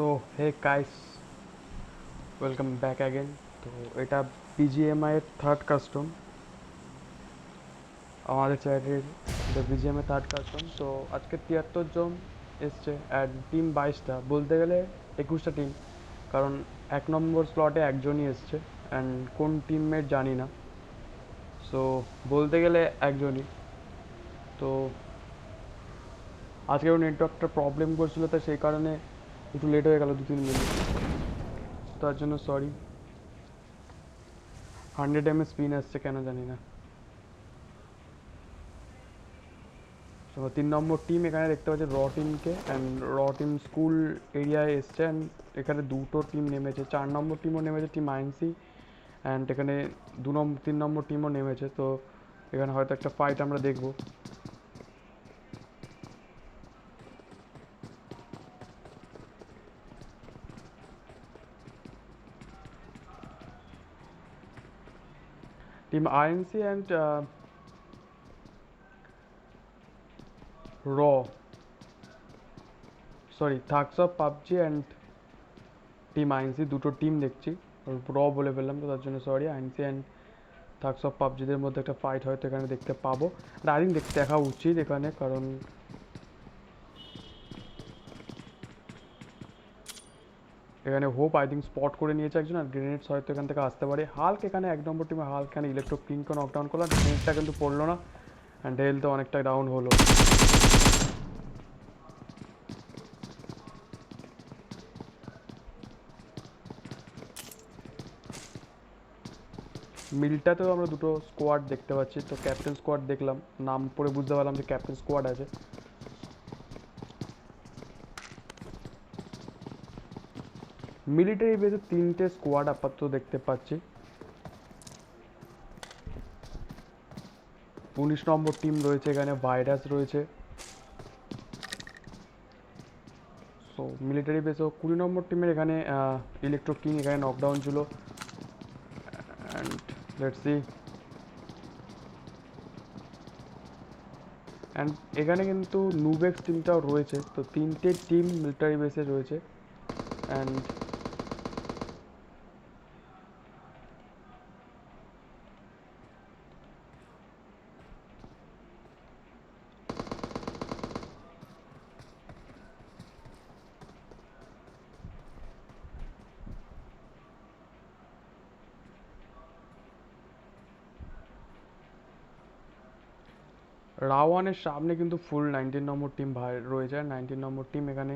So hey guys, welcome back again. তো এটা BGMI এর থার্ড কাস্টম, আমাদের চ্যানেলের এটা বিজিএমআই থার্ড কাস্টম। তো আজকে 73 জন এসছে অ্যান্ড টিম 22টা, বলতে গেলে 21টা টিম, কারণ 1 নম্বর স্লটে একজনই এসছে অ্যান্ড কোন টিমমেট জানি না। সো বলতে গেলে একজনই। তো আজকে ওর নেটওয়ার্কটা প্রবলেম করছিল, তো সেই কারণে একটু লেট হয়ে গেল 2-3 মিনিট, তার জন্য সরি। 100 স্পিন আসছে কেন জানি না। তো 3 নম্বর টিম এখানে দেখতে পাচ্ছি র টিমকে, অ্যান্ড র টিম স্কুল এরিয়ায় এসছে অ্যান্ড এখানে দুটো টিম নেমেছে। 4 নম্বর টিমও নেমেছে, টিম আইএনসি, অ্যান্ড এখানে 3 নম্বর টিমও নেমেছে। তো এখানে হয়তো একটা ফাইট আমরা দেখবো। টিম আইএনসি অ্যান্ড র, sorry, thugs of PUBG and team INC, দুটো টিম দেখছি। র বলে ফেললাম, তো তার জন্য sorry. INC and thugs of পাবজিদের মধ্যে একটা ফাইট হয়তো এখানে দেখতে পাবো। আর আই থিঙ্ক দেখা উচিত এখানে, কারণ এখানে হোপ আই থিঙ্ক স্পট করে নিয়েছে একজন, আর গ্রেনেডস হয়তো এখান থেকে আসতে পারে। হাল্ক এখানে 1 নম্বর টিমে, হাল্ক এখানে ইলেকট্রো কিংকে নকডাউন করলো, গ্রেনেডটা কিন্তু পড়লো না অ্যান্ড হেলথ অনেকটা ডাউন হলো। মিলটাতেও আমরা দুটো স্কোয়াড দেখতে পাচ্ছি। তো ক্যাপ্টেন স্কোয়াড দেখলাম, নাম পড়ে বুঝতে পারলাম যে ক্যাপ্টেন স্কোয়াড আছে। মিলিটারি বেসে 3টে স্কোয়াড আপাতত দেখতে পাচ্ছি। 19 নম্বর টিম রয়েছে এখানে, ভাইরাস রয়েছে। সো মিলিটারি বেসও 20 নম্বর টিমের এখানে ইলেকট্রো কিং এখানে নকডাউন ছিল। And let's C. অ্যান্ড এখানে কিন্তু নুবেক্স টিমটাও রয়েছে। তো 3টে টিম মিলিটারি বেসে রয়েছে। অ্যান্ড রাওয়ানের সামনে কিন্তু ফুল 19 নম্বর টিম রয়েছে। 19 নম্বর টিম এখানে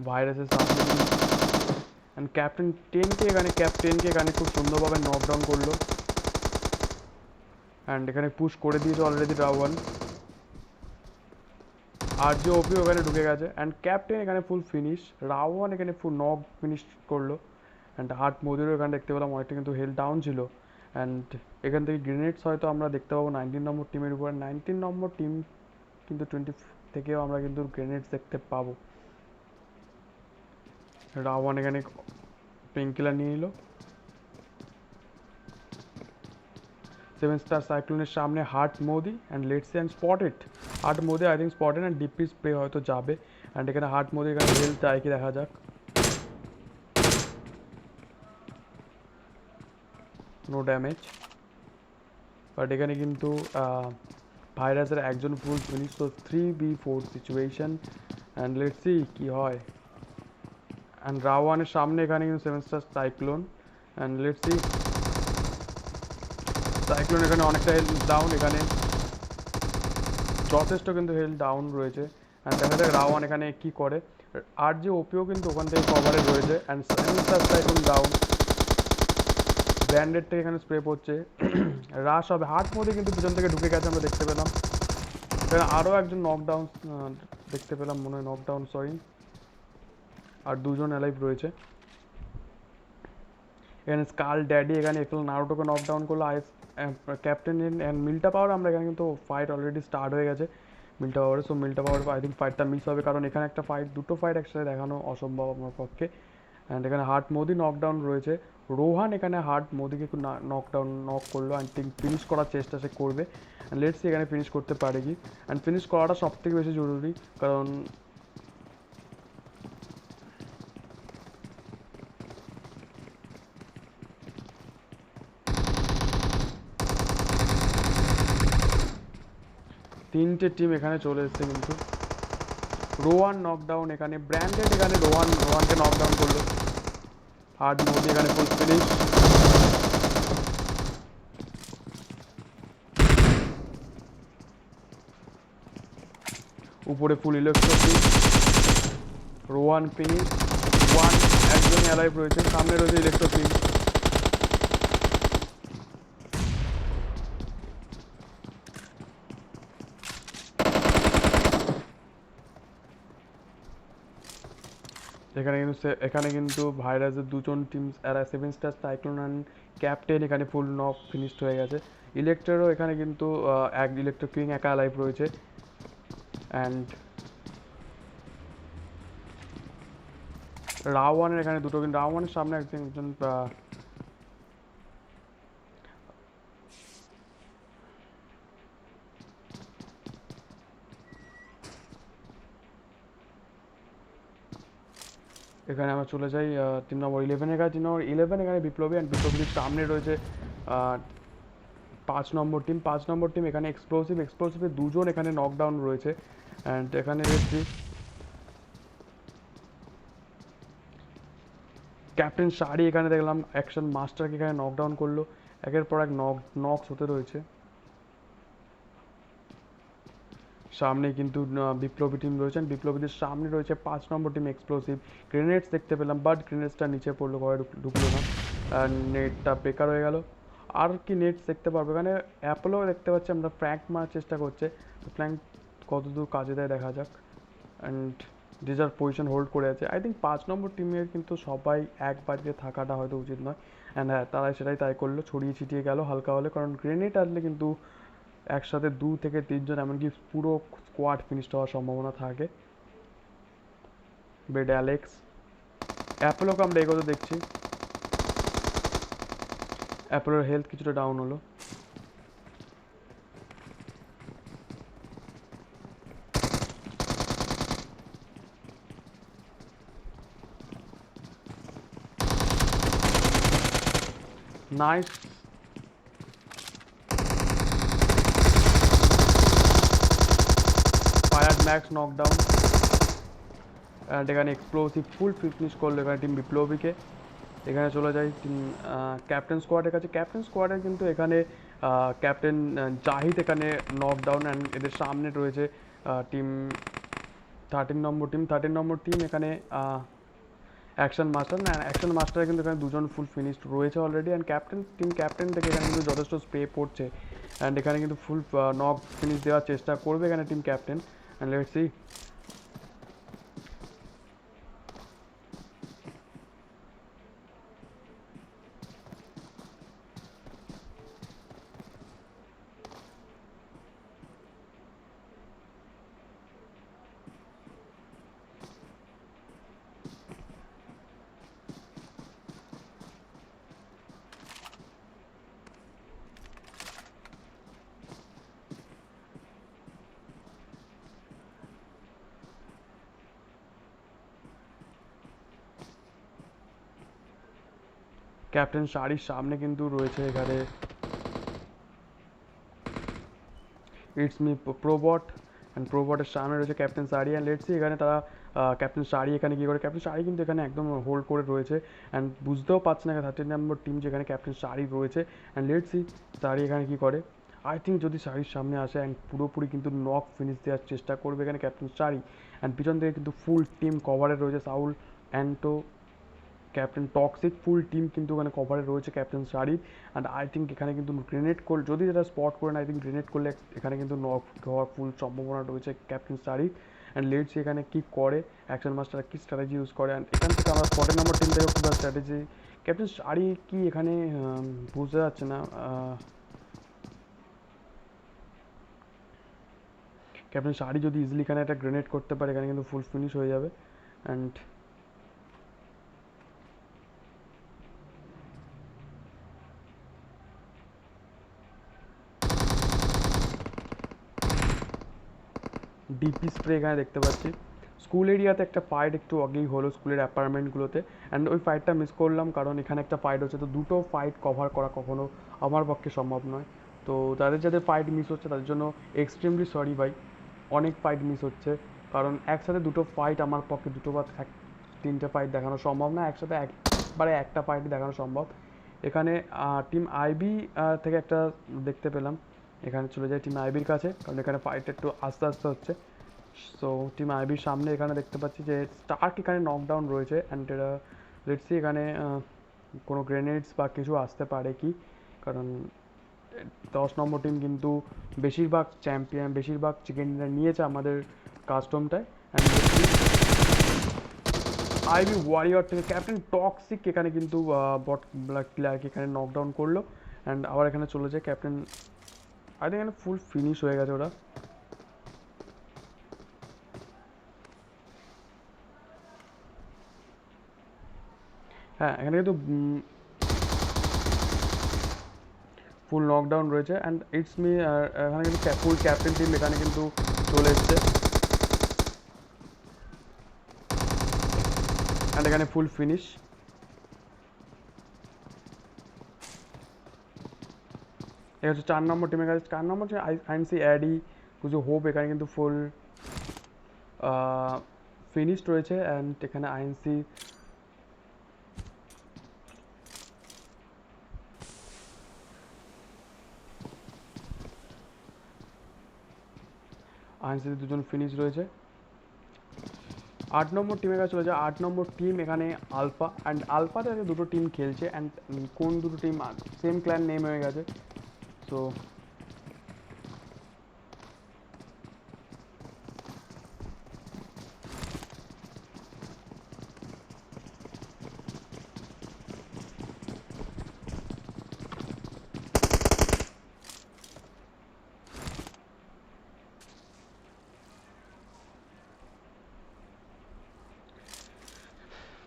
ভাইরাসের সামনে। অ্যান্ড ক্যাপ্টেনকে এখানে খুব সুন্দরভাবে নকডাউন করলো, অ্যান্ড এখানে পুশ করে দিয়েছে অলরেডি রাওয়ান। আর যে ওপি ওখানে ঢুকে গেছে, অ্যান্ড ক্যাপ্টেন এখানে ফুল ফিনিশ, রাওয়ান এখানে ফুল নক ফিনিশ করলো। অ্যান্ড হার্ট মোদিরও এখানে দেখতে পেলাম অনেকটা কিন্তু হেলথ ডাউন ছিল। অ্যান্ড এখান থেকে গ্রেনেডস হয়তো আমরা দেখতে পাবো 19 নম্বর টিমের উপর। 19 নম্বর টিম কিন্তু 20 থেকেও আমরা কিন্তু গ্রেনেডস দেখতে পাবো। রাওয়ান এখানে পেনকিলার নিয়ে নিল। 7 স্টার সাইক্লোনের সামনে heart Modi and let's C and spotted. Heart Modi I think spotted and DP spray হয়তো যাবে। অ্যান্ড এখানে হার্ট মোদি এখানে হেলথ চাই কি দেখা যাক। নো ড্যামেজ, বাট এখানে কিন্তু ভাইরাসের একজন ফুল ফিনিশ। তো 3v4 situation, and let's see কী হয়। অ্যান্ড রাওয়ানের সামনে এখানে কিন্তু 7 star cyclone, and let's see. Cyclone এখানে অনেকটা হেলথ ডাউন, এখানে যথেষ্ট কিন্তু হেলথ ডাউন রয়েছে। অ্যান্ড দেখা যাক রাওয়ান এখানে কী করে। আর যে ওপিও কিন্তু ওখান থেকে কভারে রয়েছে, and 7 star cyclone down. Branded থেকে এখানে স্প্রে পড়ছে, রাশ হবে। হার্ট মধ্যে কিন্তু পিছন থেকে ঢুকে গেছে আমরা দেখতে পেলাম। এখানে আরও একজন নকডাউন দেখতে পেলাম, মনে হয় নকডাউন, সরি। আর দুজন অ্যালাইভ রয়েছে। এখানে স্কাল ড্যাডি এখানে একটু নারুটোকে নকডাউন করলো। ক্যাপ্টেন অ্যান্ড মিল্টা পাওয়ার, আমরা এখানে কিন্তু ফাইট অলরেডি স্টার্ট হয়ে গেছে মিল্টা পাওয়ারে। সো মিল্টা পাওয়ার আই থিঙ্ক ফাইটটা মিস হবে, কারণ এখানে একটা ফাইট, দুটো ফাইট একসাথে দেখানো অসম্ভব আমার পক্ষে। অ্যান্ড এখানে হার্ট মোদি নকডাউন রয়েছে। রোহান এখানে হার্ট মোদিকে একটু নক করলো অ্যান্ড ফিনিশ করার চেষ্টা সে করবে। অ্যান্ড লেটস সি এখানে ফিনিশ করতে পারে কি। অ্যান্ড ফিনিশ করাটা সব থেকে বেশি জরুরি, কারণ তিনটে টিম এখানে চলে এসছে কিন্তু। রোহান নকডাউন এখানে, ব্র্যান্ডেড এখানে রোহানকে নকডাউন করলো। হার্ট মোদি এখানে ফুল ফিনিশ। উপরে ফুল ইলেকট্রোফিক, রোহান ফিনিশ। ওয়ান, একজনই অ্যালাইভ রয়েছে, সামনে রয়েছে ইলেকট্রোফিক। এখানে কিন্তু ভাইরাসের দুজন টিম, এরা 7 স্টার সাইক্লোন অ্যান্ড ক্যাপ্টেন এখানে ফুল নক ফিনিশড হয়ে গেছে। ইলেকট্রোরও এখানে কিন্তু এক ইলেকট্রো কিং একা লাইভ রয়েছে। অ্যান্ড রাওয়ানের এখানে দুটো, কিন্তু রাওয়ানের সামনে একজন এখানে আমরা চলে যাই টিম নম্বর 11-এর কাছে। টিম নম্বর 11 এখানে বিপ্লবী, অ্যান্ড বিপ্লবীর সামনে রয়েছে 5 নম্বর টিম। 5 নম্বর টিম এখানে এক্সপ্লোসিভের দুজন এখানে নকডাউন রয়েছে। অ্যান্ড এখানে দেখছি ক্যাপ্টেন শাড়ি এখানে দেখলাম অ্যাকশন মাস্টারকে এখানে নকডাউন করলো। একের পর এক নকস হতে রয়েছে। সামনে কিন্তু বিপ্লবী টিম রয়েছেন, বিপ্লবীদের সামনে রয়েছে 5 নম্বর টিম এক্সপ্লোসিভ। গ্রেনেডস দেখতে পেলাম, বাট গ্রেনেডসটা নিচে পড়লো, ঘরে ঢুকলো না, নেটটা বেকার হয়ে গেল। আর কি নেটস দেখতে পারবো এখানে? অ্যাপোলো দেখতে পাচ্ছি আমরা, ফ্র্যাঙ্ক মারার চেষ্টা করছে। ফ্র্যাঙ্ক কতদূর কাজে দেয় দেখা যাক। অ্যান্ড যে যার পজিশন হোল্ড করে আছে। আই থিঙ্ক 5 নম্বর টিমের কিন্তু সবাই এক বাড়িতে থাকাটা হয়তো উচিত নয়। অ্যান্ড হ্যাঁ, তারা সেটাই তাই করলো, ছড়িয়ে ছিটিয়ে গেল হালকা হলে, কারণ গ্রেনেড আসলে কিন্তু একসাথে 2 থেকে 3 জন, এমনকি পুরো স্কোয়াড ফিনিশ হওয়ার সম্ভাবনা থাকে। বেড অ্যালেক্স, অ্যাপোলোকে আমরা এগোতে দেখছি। অ্যাপোলোর হেলথ কিছুটা ডাউন হলো। Nice, fire max knockdown. And এখানে এক্সপ্লোসিভ ফুল ফিনিশ করলো এখানে টিম বিপ্লবীকে। এখানে চলে যাই টিম ক্যাপ্টেন স্কোয়াডের কাছে। ক্যাপ্টেন স্কোয়াডের কিন্তু এখানে ক্যাপ্টেন জাহিদ এখানে নকডাউন, অ্যান্ড এদের সামনে রয়েছে টিম 13 নম্বর টিম। 13 নম্বর টিম এখানে অ্যাকশন মাস্টার, না অ্যাকশন মাস্টারে কিন্তু এখানে দুজন ফুল ফিনিশড রয়েছে অলরেডি। অ্যান্ড ক্যাপ্টেন থেকে এখানে কিন্তু যথেষ্ট স্প্রে পড়ছে। অ্যান্ড এখানে কিন্তু ফুল নক ফিনিশ দেওয়ার চেষ্টা করবে এখানে team captain. And let's C. Captain শাড়ির সামনে কিন্তু রয়েছে এখানে ইটস মি প্রোবট, অ্যান্ড প্রোবটের সামনে রয়েছে captain sari. And let's see এখানে তারা ক্যাপ্টেন শাড়ি এখানে কী করে। ক্যাপ্টেন শাড়ি কিন্তু এখানে একদম হোল্ড করে রয়েছে, অ্যান্ড বুঝতেও পারছে না 13 নম্বর টিম যেখানে ক্যাপ্টেন শাড়ি রয়েছে। অ্যান্ড লেটস সি শাড়ি এখানে কী করে। আই থিঙ্ক যদি শাড়ির সামনে আসে অ্যান্ড পুরোপুরি কিন্তু নক ফিনিশ দেওয়ার চেষ্টা করবে এখানে ক্যাপ্টেন শাড়ি। অ্যান্ড পিছন থেকে কিন্তু ফুল টিম কভারে রয়েছে, Saul, Anto, captain toxic, full team কিন্তু ওখানে কভারে রয়েছে ক্যাপ্টেন শাড়ির। অ্যান্ড আই থিঙ্ক এখানে কিন্তু গ্রেনেড করলে, যদি এটা স্পট করে না, আই থিঙ্ক গ্রেনেড করলে এখানে কিন্তু নক হওয়ার ফুল সম্ভাবনা রয়েছে ক্যাপ্টেন শাড়ির। অ্যান্ড লেটস এখানে কী করে, অ্যাকশন মাস্টার কী স্ট্র্যাটেজি ইউজ করে। অ্যান্ড এখান থেকে আমরা 14 নম্বর টিম থেকে খুব স্ট্র্যাটেজি, ক্যাপ্টেন শাড়ি কি এখানে বুঝতে যাচ্ছে না। ক্যাপ্টেন শাড়ি যদি ইজিলি এখানে একটা গ্রেনেড করতে পারে, এখানে কিন্তু ফুল ফিনিশ হয়ে যাবে। অ্যান্ড ডিপি স্প্রে এখানে দেখতে পাচ্ছি। স্কুল এরিয়াতে একটা ফাইট একটু আগেই হলো স্কুলের অ্যাপার্টমেন্টগুলোতে, অ্যান্ড ওই ফাইটটা মিস করলাম কারণ এখানে একটা ফাইট হচ্ছে, তো দুটো ফাইট কভার করা কখনো আমার পক্ষে সম্ভব নয়। তো যাদের যাদের ফাইট মিস হচ্ছে তাদের জন্য এক্সট্রিমলি সরি ভাই, অনেক ফাইট মিস হচ্ছে, কারণ একসাথে দুটো ফাইট আমার পক্ষে দুটো বা তিনটে ফাইট দেখানো সম্ভব না, একসাথে একবারে একটা ফাইট দেখানো সম্ভব। এখানে টিম আইবি থেকে একটা দেখতে পেলাম, এখানে চলে যায় টিম আইবির কাছে, কারণ এখানে ফাইট একটু আস্তে আস্তে হচ্ছে। সো টিম আইবির সামনে এখানে দেখতে পাচ্ছি যে স্টার্ক এখানে নকডাউন রয়েছে, অ্যান্ড লেটস সি এখানে কোনো গ্রেনেডস বা কিছু আসতে পারে কি, কারণ 10 নম্বর টিম কিন্তু বেশিরভাগ চ্যাম্পিয়ন, বেশিরভাগ চিকেন ডিনার নিয়েছে আমাদের কাস্টমটায়। অ্যান্ড আইবি ওয়ারিয়র থেকে ক্যাপ্টেন টক্সিক এখানে কিন্তু বট ব্ল্যাক প্লেয়ারকে এখানে নকডাউন করলো, অ্যান্ড আবার এখানে চলে যায় ক্যাপ্টেন, আই থিঙ্ক এখানে ফুল ফিনিশ হয়ে গেছে ওরা। হ্যাঁ, এখানে কিন্তু ফুল নকডাউন রয়েছে, অ্যান্ড ইটস মি, এখানে কিন্তু ফুল ক্যাপ্টেন টিম এখানে কিন্তু চলে এসছে, অ্যান্ড এখানে ফুল ফিনিশ। এটা হচ্ছে 4 নম্বর টিমের কাছে, 4 নম্বর আইএনসি অ্যাডি কিছু হোপ এখানে কিন্তু ফুল ফিনিশড রয়েছে, অ্যান্ড এখানে আইএনসি আইএনসিতে দুজন ফিনিশ রয়েছে। 8 নম্বর টিমের কাছে চলে যায়, 8 নম্বর টিম এখানে আলফা, অ্যান্ড আলফাতে আজকে দুটো টিম খেলছে, অ্যান্ড কোন দুটো টিম সেম ক্ল্যান নেম হয়ে গেছে। সো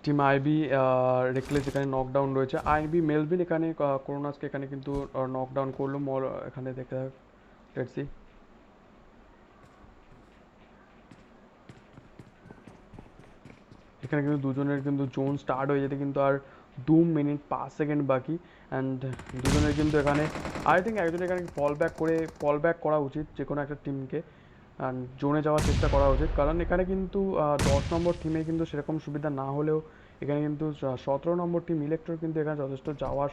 টিম আইবি রেকলেস এখানে নকডাউন রয়েছে, আইবি মেলভিন এখানে করোনাসকে এখানে কিন্তু নকডাউন করলো মল, এখানে দেখা লেটস সি। এখানে কিন্তু দুজনের কিন্তু জোন স্টার্ট হয়ে যেতে কিন্তু আর 2 মিনিট 5 সেকেন্ড বাকি, অ্যান্ড দুজনের কিন্তু এখানে আই থিঙ্ক একজন এখানে ফল ব্যাক করা উচিত যে কোনো একটা টিমকে, অ্যান্ড জোনে যাওয়ার চেষ্টা করা উচিত, কারণ এখানে কিন্তু 10 নম্বর টিমে কিন্তু সেরকম সুবিধা না হলেও এখানে কিন্তু 17 নম্বর টিম ইলেকট্রো কিন্তু এখানে যথেষ্ট যাওয়ার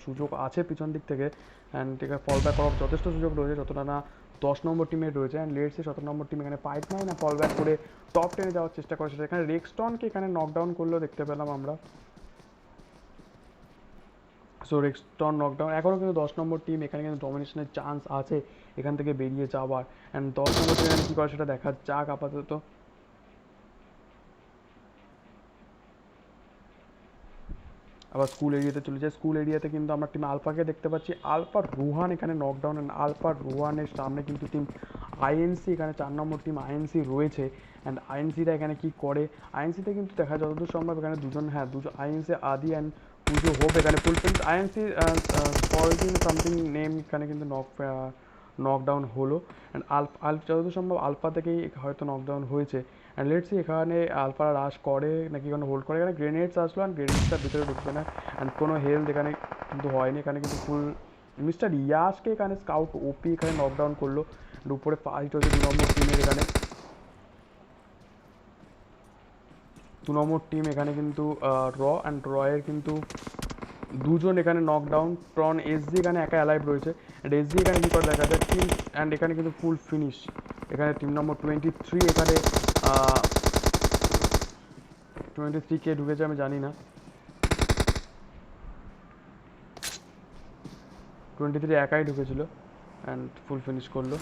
সুযোগ আছে পিছন দিক থেকে, অ্যান্ড এখানে ফল ব্যাক করার যথেষ্ট সুযোগ রয়েছে যতটা না 10 নম্বর টিমের রয়েছে, অ্যান্ড লেটসে 17 নম্বর টিম এখানে ফাইট নেয় না, ফল ব্যাক করে টপ 10-এ যাওয়ার চেষ্টা করে, সেটা এখানে রেক্সটনকে এখানে নকডাউন করলেও দেখতে পেলাম আমরা। সো রেক্সটন নকডাউন, এখনও কিন্তু 10 নম্বর টিম এখানে কিন্তু ডমিনেশনের চান্স আছে এখান থেকে বেরিয়ে যাওয়ার, অ্যান্ড 10 নম্বর টিম এখানে কী করে সেটা দেখা যাক আপাতত। আবার স্কুল এরিয়াতে চলে যায়, স্কুল এরিয়াতে কিন্তু আমরা টিম আলফাকে দেখতে পাচ্ছি, আলফা রুহান এখানে নকডাউন, অ্যান্ড আলফা রুহানের সামনে কিন্তু টিম আইএনসি, এখানে 4 নম্বর টিম আইএনসি রয়েছে, অ্যান্ড আইএনসিটা এখানে কি করে, আইএনসিতে কিন্তু দেখা যতদূর সম্ভব এখানে দুজন, হ্যাঁ দুজন আইএনসি আদি অ্যান্ড পুজো হোপ এখানে full finish, INC ফরজিন something name এখানে কিন্তু নকডাউন হলো, অ্যান্ড যতদূর সম্ভব আলফা থেকেই হয়তো নকডাউন হয়েছে, অ্যান্ড লেটস সি এখানে আলফা রাশ করে নাকি এখানে হোল্ড করে, এখানে গ্রেনেডস আসলো, অ্যান্ড গ্রেনেডসটা ভিতরে ঢুকবে না, অ্যান্ড কোনো হেলথ এখানে কিন্তু হয়নি, এখানে কিন্তু ফুল মিস্টার ইয়াসকে এখানে স্কাউট ওপি এখানে নকডাউন করলো, উপরে ফাইট হচ্ছে 2 নম্বর টিমের এখানে, 2 নম্বর টিম এখানে কিন্তু অ্যান্ড রয়ের কিন্তু দুজন এখানে নকডাউন, প্রন এসজি এখানে একা অ্যালাইভ রয়েছে, অ্যান্ড এসজি এখানে কী করে দেখা যায় টিম, অ্যান্ড এখানে কিন্তু ফুল ফিনিশ, এখানে টিম নম্বর 23 এখানে 23 কে ঢুকেছে আমি জানি না, 23 একাই ঢুকেছিল, অ্যান্ড ফুল ফিনিশ করলো।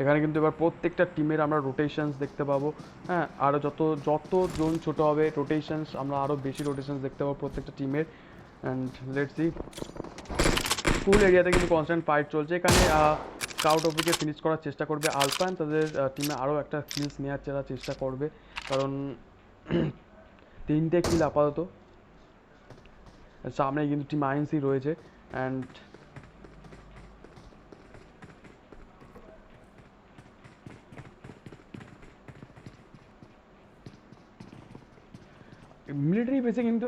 এখানে কিন্তু এবার প্রত্যেকটা টিমের আমরা রোটেশনস দেখতে পাবো, হ্যাঁ আরও যত যত জন ছোটো হবে রোটেশনস আমরা আরও বেশি রোটেশনস দেখতে পাবো প্রত্যেকটা টিমের, অ্যান্ড লেটস সি। স্কুল এরিয়াতে কিন্তু কনস্ট্যান্ট ফাইট চলছে, এখানে স্কাউট অফিসকে ফিনিশ করার চেষ্টা করবে আলফা, অ্যান্ড তাদের টিমে আরও একটা কিলস নেওয়ার চেষ্টা করবে, কারণ 3টে কিল আপাতত, সামনে কিন্তু টিম আইএনসি রয়েছে, অ্যান্ড মিলিটারি বেসে কিন্তু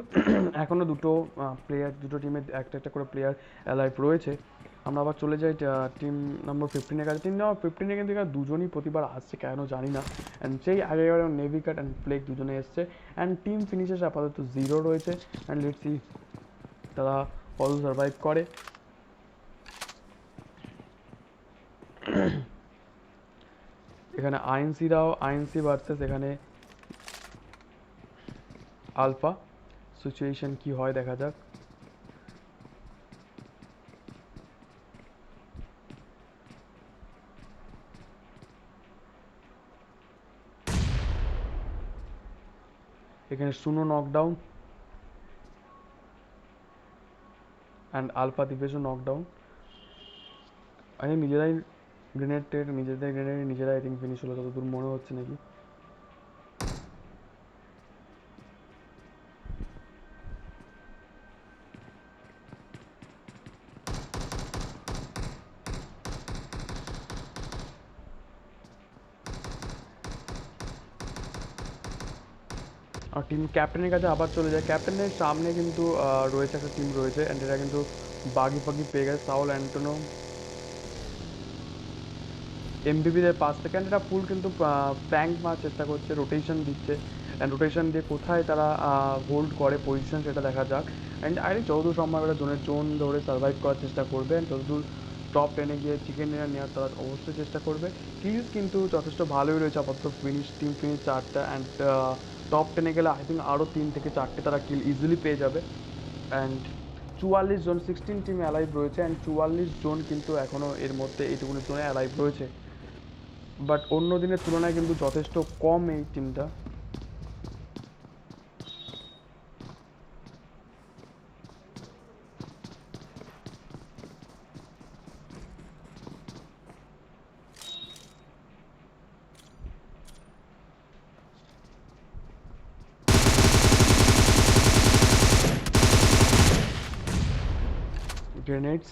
এখনও দুটো টিমের একটা একটা করে প্লেয়ার অ্যালাইভ রয়েছে। আমরা আবার চলে যাই টিম নম্বর 15-এর কাছে। টিম নম্বর 15-এ কিন্তু এখানে দুজনই প্রতিবার আসছে, কেন জানি না। অ্যান্ড সেই আগের নেভিকাট অ্যান্ড প্লেগ দুজনে এসছে। অ্যান্ড টিম ফিনিশেস আপাতত 0 রয়েছে। অ্যান্ড লেটস সি তারা কত সার্ভাইভ করে। এখানে আইএনসি ভার্সেস এখানে আলফা। সিচুয়েশন কি হয় দেখা যাক। এখানে সুনো নকডাউন অ্যান্ড আলফা দিবেশও নকডাউন। আমি নিজেদের গ্রেনেড নিজেরাই আই থিঙ্ক ফিনিশ হলো, যতদূর মনে হচ্ছে নাকি। আর টিম ক্যাপ্টেনের কাছে আবার চলে যায়। ক্যাপ্টেনের সামনে কিন্তু রয়েছে একটা টিম রয়েছে, অ্যান্ড এরা কিন্তু বাগি পেয়ে গেছে। সাউল অ্যান্টোনো এমবিবিদের পাস থেকে, অ্যান্ড এরা ফুল কিন্তু প্র্যাঙ্ক মারার চেষ্টা করছে, রোটেশন দিচ্ছে। অ্যান্ড রোটেশন দিয়ে কোথায় তারা হোল্ড করে পজিশন সেটা দেখা যাক। অ্যান্ড আই থিঙ্ক যতদূর সম্ভব এরা জোন ধরে সার্ভাইভ করার চেষ্টা করবে। অ্যান্ড যতদূর টপ 10-এ গিয়ে চিকেন ডিনার নেওয়ার তারা অবশ্যই চেষ্টা করবে। কিলস কিন্তু যথেষ্ট ভালোই রয়েছে আপাতত। টিম ফিনিশ 4টা, অ্যান্ড টপ 10-এ গেলে আই থিঙ্ক আরও 3 থেকে 4টে তারা কিল ইজিলি পেয়ে যাবে। অ্যান্ড 44 জন 16 টিম অ্যালাইভ রয়েছে। অ্যান্ড 44 জন কিন্তু এখনও এর মধ্যে এইটুকুনি জোনে অ্যালাইভ রয়েছে, বাট অন্য দিনের তুলনায় কিন্তু যথেষ্ট কম এই টিমটা। গ্রেনেডস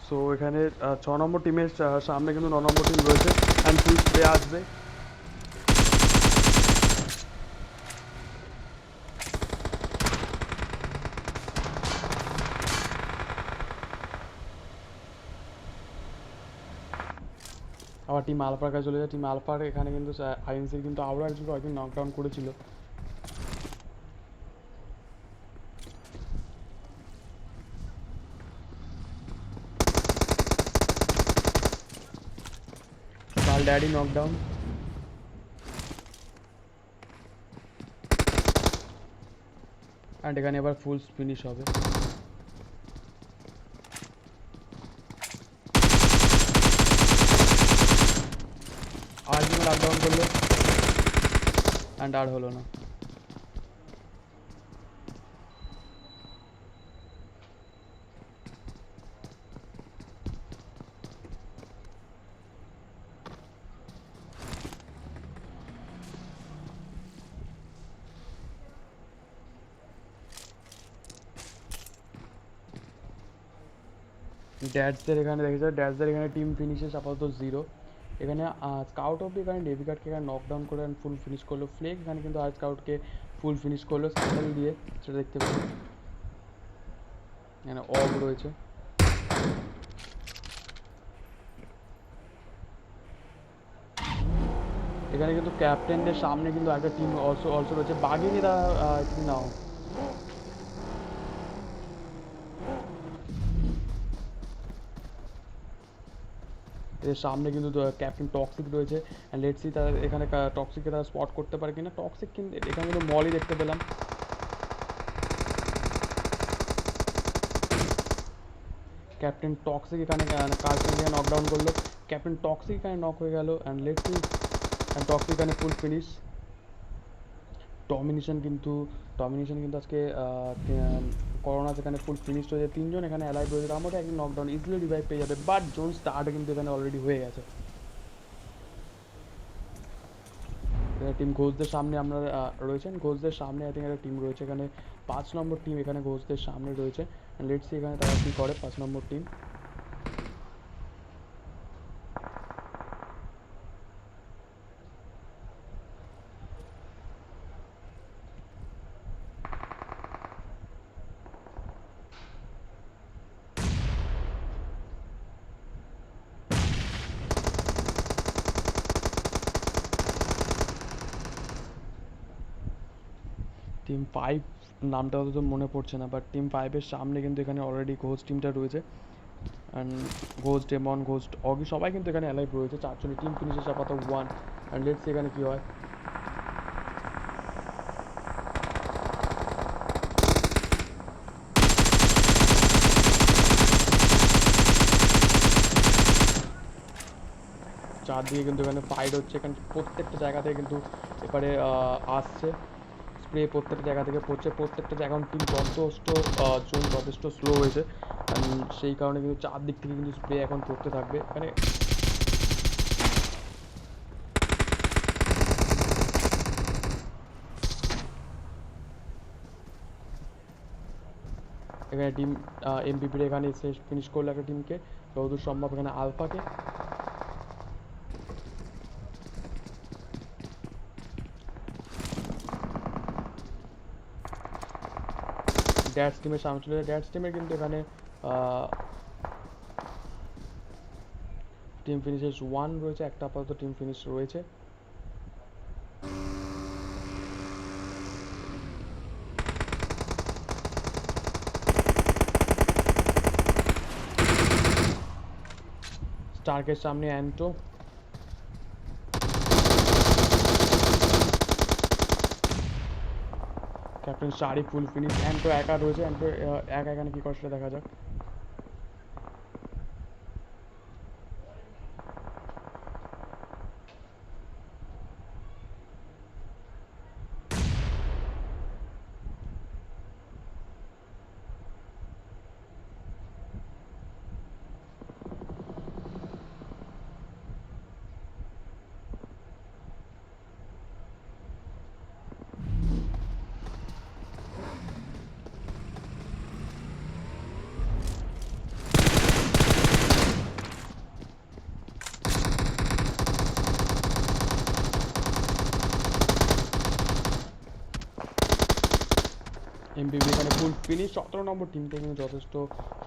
সো এখানে 6 নম্বর টিমের সামনে কিন্তু 9 নম্বর টিম রয়েছে। অ্যান্ড ফুল স্প্রে আসবে। আবার টিম আলফার কাছে চলে যায়। টিম আলফার এখানে কিন্তু আইএনসির কিন্তু আরও একজনকে হয়তো নকডাউন করেছিল। কাল ড্যাডি নকডাউন। অ্যান্ড এখানে এবার ফুল ফিনিশ হবে। আর জন্য লকডাউন করলো, অ্যান্ড আর হলো না। ড্যাডসদের এখানে দেখেছে, ড্যাডসদের এখানে টিম ফিনিশেস আপাতত 0। এখানে স্কাউট অফ এখানে ডেভিকাটকে এখানে নকডাউন করে ফুল ফিনিশ করলো। ফ্লেক এখানে কিন্তু আর স্কাউটকে ফুল ফিনিশ করলো স্কাউটাল দিয়ে, সেটা দেখতে পাবো। এখানে অব রয়েছে। এখানে কিন্তু ক্যাপ্টেনদের সামনে কিন্তু একটা টিম অলসো রয়েছে, বাঘিনীরা নাও। এর সামনে কিন্তু ক্যাপ্টেন টক্সিক রয়েছে, অ্যান্ড লেটস সি তারা এখানে টক্সিককে তারা স্পট করতে পারে কিনা। টক্সিক কিন্তু এখানে কিন্তু মলই দেখতে পেলাম। ক্যাপ্টেন টক্সিক এখানে কার্লসনকে নকডাউন করলো, ক্যাপ্টেন টক্সিক এখানে নক হয়ে গেল, and let's C, and toxic এখানে ফুল ফিনিশ। ডমিনেশন কিন্তু আজকে করোনা যেখানে ফুল ফিনিশ হয়েছে, তিনজন এখানে অ্যালাইভ রয়েছে, তার মধ্যে একজন নকডাউন ইজিলি রিভাইভ পেয়ে যাবে, বাট জোন স্টার্ট কিন্তু এখানে অলরেডি হয়ে গেছে। টিম ঘোষদের সামনে আমরা রয়েছেন, ঘোষদের সামনে আই থিঙ্ক একটা টিম রয়েছে এখানে, 5 নম্বর টিম এখানে ঘোষদের সামনে রয়েছে। লেটস সি এখানে তারা কী করে 5 নম্বর টিম। টিম 5 নামটা তো মনে পড়ছে না, বাট টিম 5-এর সামনে কিন্তু এখানে অলরেডি ঘোষ টিমটা রয়েছে, অ্যান্ড ঘোষ ডেমন, ঘোষ অগি সবাই কিন্তু এখানে অ্যালাইভ রয়েছে। 4জনের টিম ফিনিশের আপাতত 1, অ্যান্ড লেটস সি এখানে কী হয়। চারদিকে কিন্তু এখানে ফাইট হচ্ছে, এখানে প্রত্যেকটা জায়গা থেকে কিন্তু এবারে আসছে স্প্রে, প্রত্যেকটা জায়গা থেকে পড়ছে, প্রত্যেকটা জায়গা টিম জোন যথেষ্ট স্লো হয়েছে, সেই কারণে কিন্তু চারদিক থেকে কিন্তু স্প্রে এখন পড়তে থাকবে। এখানে টিম এমপিপির এখানে শেষ ফিনিশ করলো একটা টিমকে, যতদূর সম্ভব এখানে আলফাকে। ড্যাটস টিমের সামনে চলে যায়, ড্যাটস টিমের কিন্তু এখানে টিম ফিনিশেস 1 রয়েছে, একটা আপাতত টিম ফিনিশ রয়েছে। স্টার্কের সামনে অ্যান্টো, ক্যাপ্টেন শারি ফুল ফিনিশ, অ্যান্টো একা রয়েছে, অ্যান্টো একা এখানে কী করে সেটা দেখা যাক। এমপিপি এখানে ফুল ফিনিশ, 17 নম্বর টিম থেকে কিন্তু যথেষ্ট,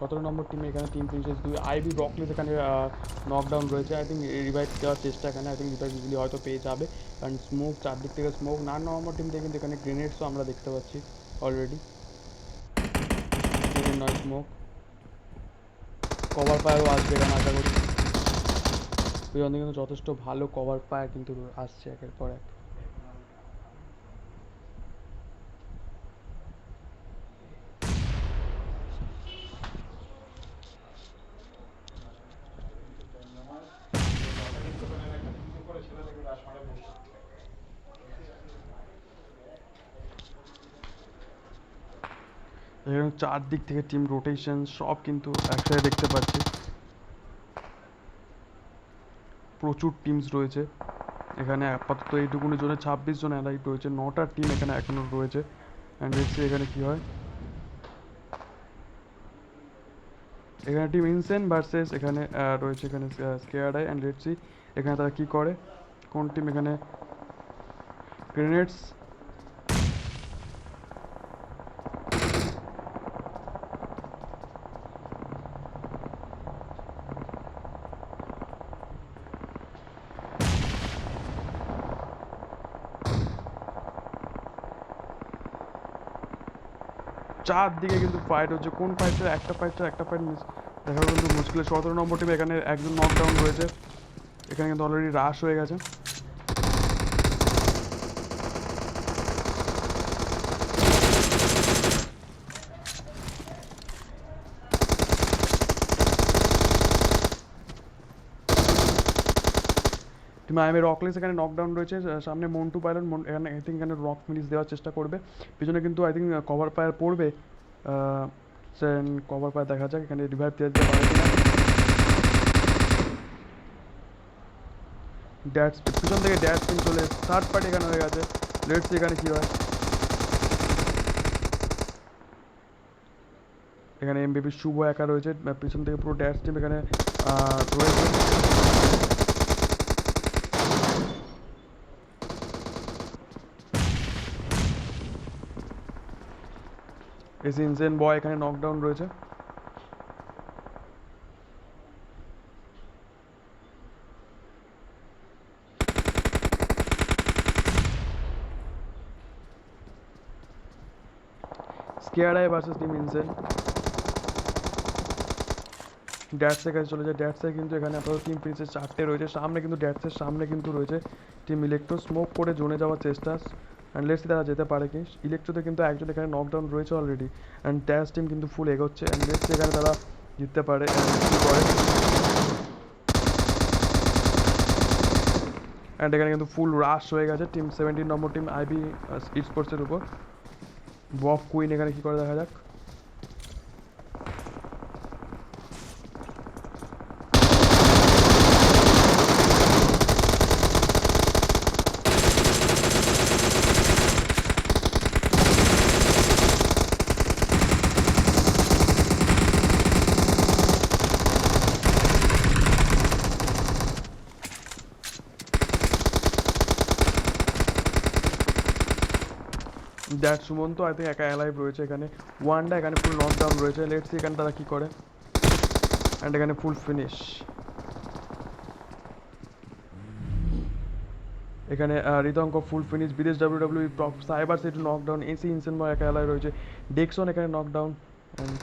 17 নম্বর টিমে এখানে টিম ফিনিশেস 2, আইভি ব্রকলিস এখানে নকডাউন রয়েছে, আই থিঙ্ক রিভাইভ দেওয়ার চেষ্টা এখানে, আই থিঙ্ক রিভাইভ ইজিলি হয়তো পেয়ে যাবে, কারণ স্মোক চারদিক থেকে স্মোক। 9 নম্বর টিম থেকে কিন্তু এখানে গ্রেনেডসও আমরা দেখতে পাচ্ছি অলরেডি, গ্রেনেড নয় স্মোক, কভার ফায়ারও আসবে এখানে আশা করি। ওই জন্য কিন্তু যথেষ্ট ভালো কভার ফায়ার কিন্তু আসছে একের পর এক। এখানে চারদিক থেকে টিম রোটেশন সব কিন্তু একসাথে দেখতে পাচ্ছি, প্রচুর টিমস রয়েছে এখানে। আপাতত এইটুকুনি জন্য 26 জন অ্যালাইভ রয়েছে, 9টা টিম এখানে এখনও রয়েছে, অ্যান্ড দেখছি এখানে কী হয়। এখানে টিম ইনসেন ভার্সেস এখানে রয়েছে এখানে scared I, and let's see এখানে তারা কী করে, কোন টিম এখানে গ্রেনেডস। চারদিকে কিন্তু ফাইট হচ্ছে, কোন ফাইটটা একটা ফাইট মিস দেখা কিন্তু মুশকিল। 17 নম্বর টিম এখানে একজন নকডাউন রয়েছে, এখানে কিন্তু অলরেডি রাশ হয়ে গেছে। টিম আই এম রকলেস এখানে নকডাউন রয়েছে, সামনে মন্টু পাইলট এখানে আই থিঙ্ক এখানে রক ফিনিশ দেওয়ার চেষ্টা করবে, পিছনে কিন্তু আই থিঙ্ক কভার ফায়ার পড়বে, কভার ফায়ার দেখা যাক এখানে রিভাইভ দেওয়া যেতে পারে কিনা। ড্যাট পিছন থেকে ড্যাট স্পিন চলে থার্ড পার্টি এখানে হয়ে গেছে। লেটস এখানে কী হয়, এখানে এমবিপি শুভ একা রয়েছে, পিছন থেকে পুরো ড্যাশ টিম এখানে রয়েছে। এসি ইনসেন বয় এখানে নকডাউন রয়েছে। Scare I versus team insane. ড্যাটসের কাছে চলে যায়, ড্যাটসের কিন্তু এখানে আপাতত টিম ফিনিশের 4টে রয়েছে, সামনে কিন্তু ড্যাটসের সামনে কিন্তু রয়েছে টিম ইলেকট্রো, স্মোক করে জোনে যাওয়ার চেষ্টা, অ্যান্ড লেটস তারা যেতে পারে কি। ইলেকট্রোতে কিন্তু একজন এখানে নকডাউন রয়েছে অলরেডি, অ্যান্ড ড্যাশ টিম কিন্তু ফুল এগোচ্ছে, অ্যান্ড লেটস এখানে তারা জিততে পারে কী করে। অ্যান্ড এখানে কিন্তু ফুল রাশ হয়ে গেছে টিম 17 নম্বর টিম আইবি স্পোর্টসের উপর। বফ কুইন এখানে কী করে দেখা যাক। দ্যাট সুমন্ত আই থিঙ্ক একা অ্যালাইভ রয়েছে এখানে, ওয়ানডা এখানে ফুল নকডাউন রয়েছে, লেটস সি এখানে তারা কী করে, অ্যান্ড এখানে ফুল ফিনিশ। এখানে রিতঙ্ক ফুল ফিনিশ, বিদেশ W W top cyber city knockdown, AC insane boy একা অ্যালাইভ রয়েছে, ডেক্সন এখানে নকডাউন, অ্যান্ড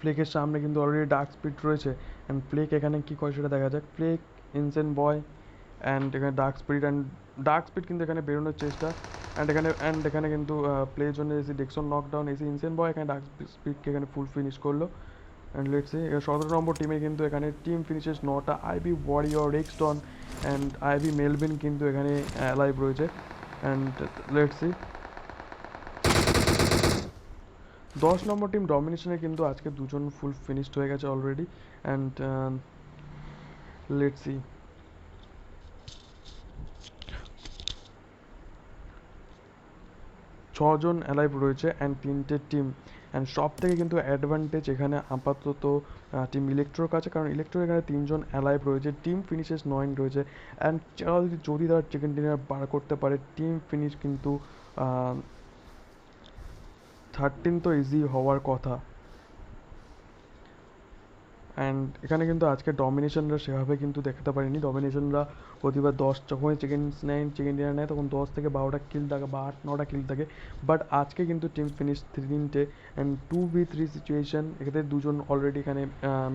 ফ্লেকের সামনে কিন্তু অলরেডি ডার্ক স্পিড রয়েছে, অ্যান্ড ফ্লেক এখানে কী করে সেটা দেখা যাক। ফ্লেক, ইনসেন বয় অ্যান্ড এখানে ডার্ক স্পিড কিন্তু এখানে বেরোনোর চেষ্টা, অ্যান্ড এখানে কিন্তু প্লের জন্য AC Dexon knockdown, AC insane boy এখানে ডার্ক স্পিডকে এখানে ফুল ফিনিশ করলো, অ্যান্ড লেটস সি 17 নম্বর টিমে কিন্তু এখানে টিম ফিনিশেস 9টা, IB warrior, Rexton and IB Melvin কিন্তু এখানে অ্যালাইভ রয়েছে, and let's see 10 number team ডমিনেশনে কিন্তু আজকে দুজন ফুল ফিনিশড হয়ে গেছে অলরেডি, অ্যান্ড লেটস সি 6জন অ্যালাইভ রয়েছে অ্যান্ড 3টে টিম, অ্যান্ড সব থেকে কিন্তু অ্যাডভান্টেজ এখানে আপাতত টিম ইলেকট্রোর কাছে, কারণ ইলেকট্রোর এখানে 3জন অ্যালাইভ রয়েছে, টিম ফিনিশেস 9 রয়েছে, অ্যান্ড যদি তারা চিকেন ডিনার বার করতে পারে টিম ফিনিশ কিন্তু 13 তো ইজি হওয়ার কথা। অ্যান্ড এখানে কিন্তু আজকে ডমিনেশনরা সেভাবে কিন্তু দেখাতে পারিনি, ডমিনেশনরা প্রতিবার 10 যখনই চিকেন ডিনার নেয় তখন 10 থেকে 12টা কিল থাকে বা 8-9টা কিল থাকে, বাট আজকে কিন্তু টিম ফিনিশ 3টে, অ্যান্ড 2v3 সিচুয়েশন, এক্ষেত্রে দুজন অলরেডি এখানে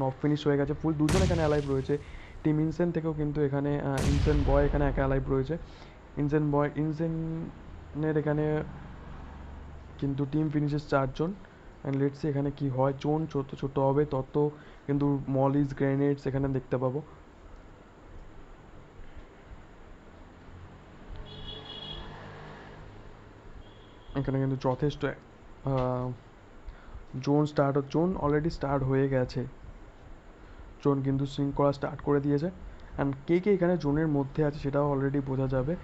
নক ফিনিশ হয়ে গেছে, ফুল দুজন এখানে অ্যালাইভ রয়েছে। টিম ইনসেন থেকেও কিন্তু এখানে ইনসেন বয় এখানে একা অ্যালাইভ রয়েছে, ইনসেনের এখানে কিন্তু টিম ফিনিশেস 4জন, অ্যান্ড লেটস সি এখানে কি হয়। জোন যত ছোট হবে তত কিন্তু মলিজ গ্রেনেডস এখানে দেখতে পাবো। এখানে কিন্তু যথেষ্ট জোন অলরেডি স্টার্ট হয়ে গেছে, জোন কিন্তু সিঙ্ক করা স্টার্ট করে দিয়েছে, অ্যান্ড কে কে এখানে জোনের মধ্যে আছে সেটাও অলরেডি বোঝা যাবে।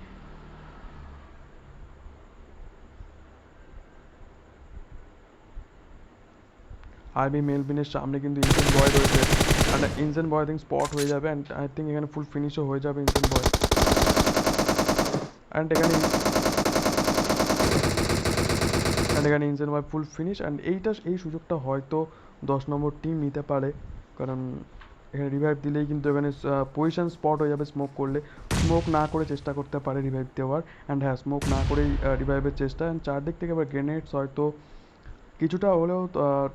আইবি মেলভিনের সামনে কিন্তু ইনসেন বয় রয়েছে, and insane boy I think spot হয়ে যাবে, অ্যান্ড আই থিঙ্ক এখানে ফুল ফিনিশও হয়ে যাবে ইনসেন বয়, অ্যান্ড অ্যান্ড এখানে insane Y full finish. And এই সুযোগটা হয়তো 10 নম্বর টিম নিতে পারে, কারণ এখানে রিভাইভ দিলেই কিন্তু এখানে পজিশন স্পট হয়ে যাবে। স্মোক করলে, স্মোক না করে চেষ্টা করতে পারে রিভাইভ দেওয়ার। অ্যান্ড হ্যাঁ, স্মোক না করেই রিভাইভের চেষ্টা। অ্যান্ড চারদিক থেকে আবার গ্রেনেডস হয়তো কিছুটা হলেও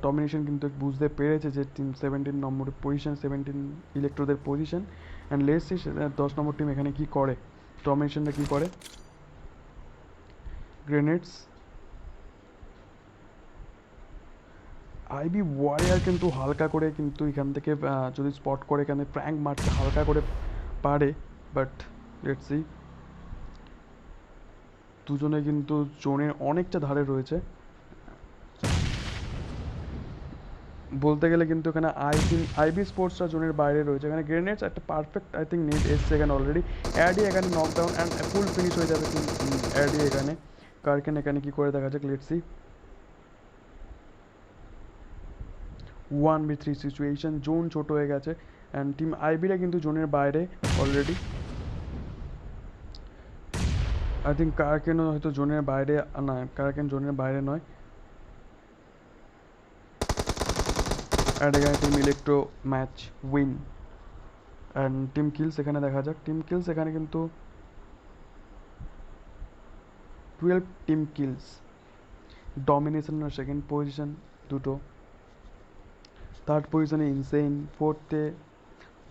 ডমিনেশন কিন্তু বুঝতে পেরেছে যে টিম 17 নম্বরের পজিশন, 17 ইলেকট্রোদের position. And let's see 10 number team এখানে কী করে, ডমিনেশনটা কী করে। গ্রেনেডস, আইবি ওয়ারিয়ার কিন্তু হালকা করে কিন্তু এখান থেকে যদি স্পট করে এখানে প্র্যাঙ্ক মারতে হালকা করে পারে, বাট লেটস সি। দুজনে কিন্তু জোনের অনেকটা ধারে রয়েছে বলতে গেলে, কিন্তু এখানে আইবি স্পোর্টসটা জোনের বাইরে রয়েছে। এখানে গ্রেনেডস একটা পারফেক্ট আই থিঙ্ক নেট এসছে এখানে অলরেডি। অ্যাডি এখানে নকডাউন অ্যান্ড ফুল ফিনিশ হয়ে যাবে অ্যাডি এখানে। কার্কেন এখানে কী করে দেখা যাক, let's see. 1v3 situation, zone ছোট হয়ে গেছে অ্যান্ড টিম আইবিরা কিন্তু জোনের বাইরে অলরেডি। আই থিঙ্ক কার্কেনও হয়তো জোনের বাইরে, না কার্কেন জোনের বাইরে নয়। অ্যান্ড এখানে team electro match win. And team kills এখানে দেখা যাক, টিম কিলস এখানে কিন্তু 12 টিম কিলস, ডমিনেশন আর সেকেন্ড পজিশন দুটো। থার্ড পজিশনে ইনসেইন, ফোর্থে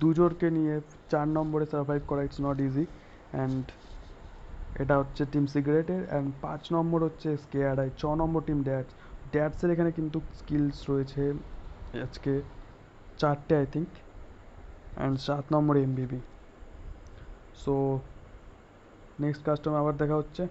দুজনকে নিয়ে 4 নম্বরে সার্ভাইভ করা ইটস নট ইজি। অ্যান্ড এটা হচ্ছে টিম সিগারেটের। অ্যান্ড 5 নম্বর হচ্ছে স্কেয়ারআই, 6 নম্বর টিম ড্যাটসের এখানে কিন্তু স্কিলস রয়েছে আজকে 4টে আই থিঙ্ক। অ্যান্ড 7 নম্বরে এমবিবি। সো নেক্সট কাস্টমার আবার দেখা হচ্ছে।